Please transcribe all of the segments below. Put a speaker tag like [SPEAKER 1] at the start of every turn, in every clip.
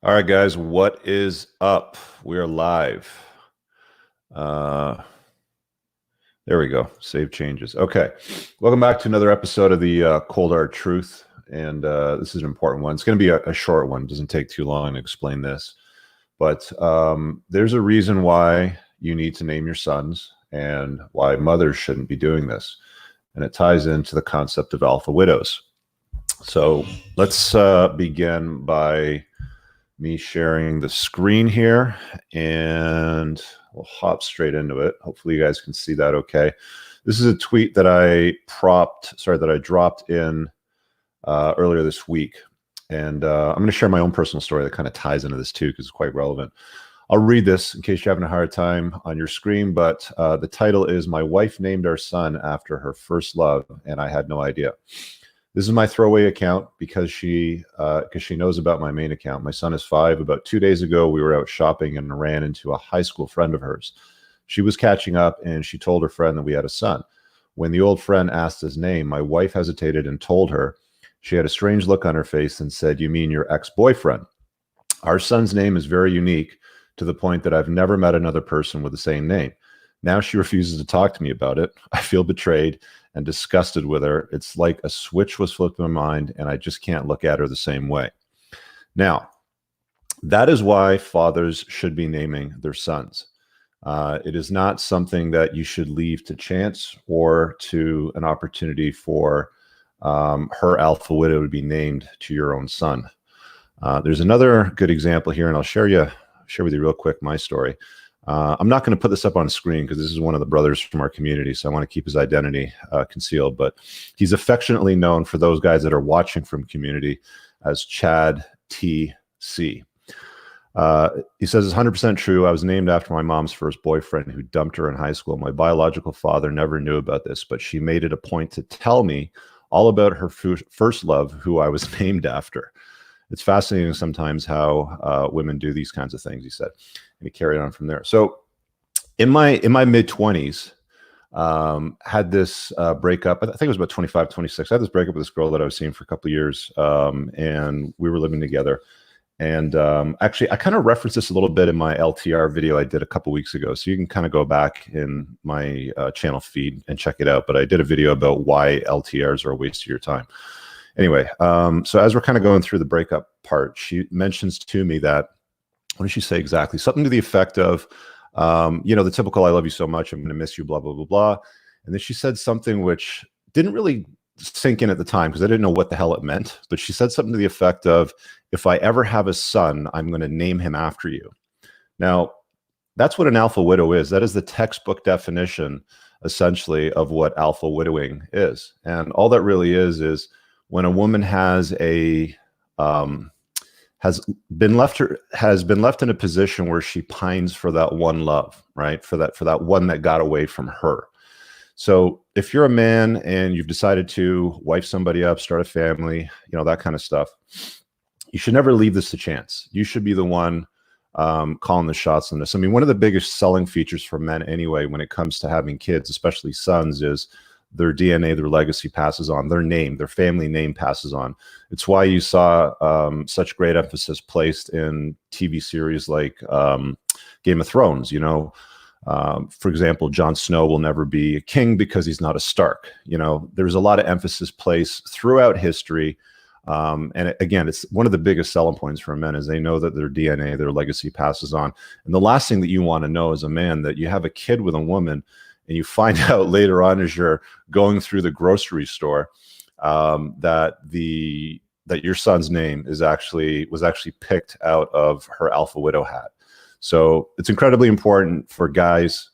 [SPEAKER 1] All right, guys, what is up? We are live. Uh, there we go. Save changes. Okay. Welcome back to another episode of the Cold Hard Truth. And this is an important one. It's going to be a short one. It doesn't take too long to explain this. But there's a reason why you need to name your sons and why mothers shouldn't be doing this. And it ties into the concept of alpha widows. So let's begin by me sharing the screen here, and we'll hop straight into it. Hopefully you guys can see that okay. This is a tweet that I dropped in earlier this week. And I'm going to share my own personal story that kind of ties into this too, because it's quite relevant. I'll read this in case you're having a hard time on your screen, but the title is, "My wife named our son after her first love, and I had no idea." This is my throwaway account because she knows about my main account. My son is 5. About 2 days ago, we were out shopping and ran into a high school friend of hers. She was catching up, and she told her friend that we had a son. When the old friend asked his name, my wife hesitated and told her. She had a strange look on her face and said, "You mean your ex-boyfriend?" Our son's name is very unique, to the point that I've never met another person with the same name. Now she refuses to talk to me about it. I feel betrayed and disgusted with her. It's like a switch was flipped in my mind, and I just can't look at her the same way. Now, that is why fathers should be naming their sons. It is not something that you should leave to chance or to an opportunity for her alpha widow to be named to your own son. There's another good example here, and I'll share with you real quick my story. I'm not going to put this up on screen because this is one of the brothers from our community, so I want to keep his identity concealed. But he's affectionately known for those guys that are watching from community as Chad TC. He says, "It's 100% true. I was named after my mom's first boyfriend who dumped her in high school. My biological father never knew about this, but she made it a point to tell me all about her first love, who I was named after. It's fascinating sometimes how women do these kinds of things," he said. And he carried on from there. So in my mid-20s, had this breakup. I think it was about 25, 26. I had this breakup with this girl that I was seeing for a couple of years, and we were living together. And actually, I kind of referenced this a little bit in my LTR video I did a couple weeks ago. So you can kind of go back in my channel feed and check it out. But I did a video about why LTRs are a waste of your time. Anyway, so as we're kind of going through the breakup part, she mentions to me that, what did she say exactly? Something to the effect of, the typical, "I love you so much, I'm going to miss you, blah, blah, blah, blah." And then she said something which didn't really sink in at the time because I didn't know what the hell it meant. But she said something to the effect of, "If I ever have a son, I'm going to name him after you." Now, that's what an alpha widow is. That is the textbook definition, essentially, of what alpha widowing is. And all that really is when a woman has been left in a position where she pines for that one love, right? For that one that got away from her. So if you're a man and you've decided to wife somebody up, start a family, that kind of stuff, you should never leave this to chance. You should be the one calling the shots on this. I mean, one of the biggest selling features for men anyway, when it comes to having kids, especially sons, is their DNA, their legacy passes on, their name, their family name passes on. It's why you saw such great emphasis placed in TV series like Game of Thrones. For example, Jon Snow will never be a king because he's not a Stark. There's a lot of emphasis placed throughout history. And again, it's one of the biggest selling points for men is they know that their DNA, their legacy passes on. And the last thing that you want to know as a man, that you have a kid with a woman and you find out later on as you're going through the grocery store that your son's name was actually picked out of her alpha widow hat. So it's incredibly important for guys,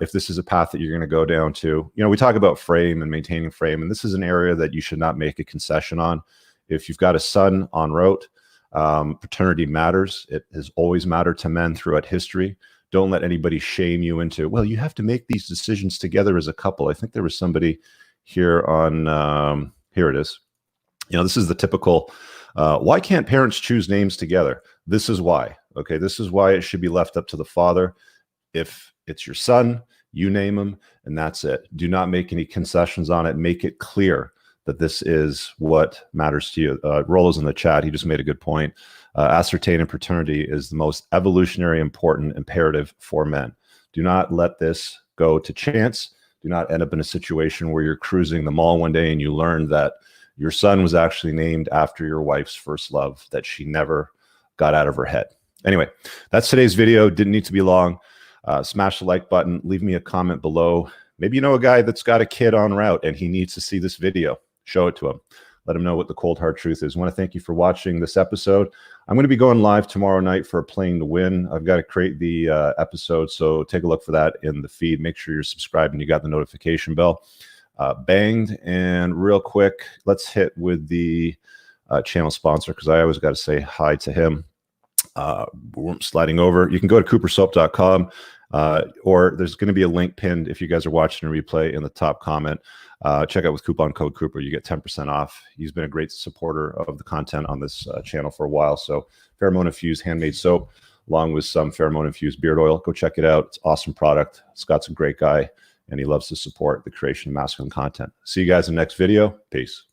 [SPEAKER 1] if this is a path that you're going to go down to. We talk about frame and maintaining frame, and this is an area that you should not make a concession on. If you've got a son en route, paternity matters. It has always mattered to men throughout history. Don't let anybody shame you into, well, you have to make these decisions together as a couple. I think there was somebody here on, here it is. This is the typical, why can't parents choose names together? This is why. Okay, this is why it should be left up to the father. If it's your son, you name him, and that's it. Do not make any concessions on it. Make it clear that this is what matters to you. Rollo's in the chat. He just made a good point. ascertaining paternity is the most evolutionary important imperative for men. Do not let this go to chance. Do not end up in a situation where you're cruising the mall one day and you learn that your son was actually named after your wife's first love that she never got out of her head. Anyway, that's today's video. Didn't need to be long. Smash the like button. Leave me a comment below. Maybe you know a guy that's got a kid en route and he needs to see this video. Show it to him. Let him know what the cold hard truth is. I want to thank you for watching this episode. I'm going to be going live tomorrow night for Playing to Win. I've got to create the episode, so take a look for that in the feed. Make sure you're subscribed and you got the notification bell banged. And real quick, let's hit with the channel sponsor, because I always got to say hi to him. Sliding over, you can go to coopersoap.com, or there's going to be a link pinned if you guys are watching a replay in the top comment. Check out with coupon code Cooper. You get 10% off. He's been a great supporter of the content on this channel for a while. So pheromone infused handmade soap along with some pheromone infused beard oil. Go check it out. It's an awesome product. Scott's a great guy and he loves to support the creation of masculine content. See you guys in the next video. Peace.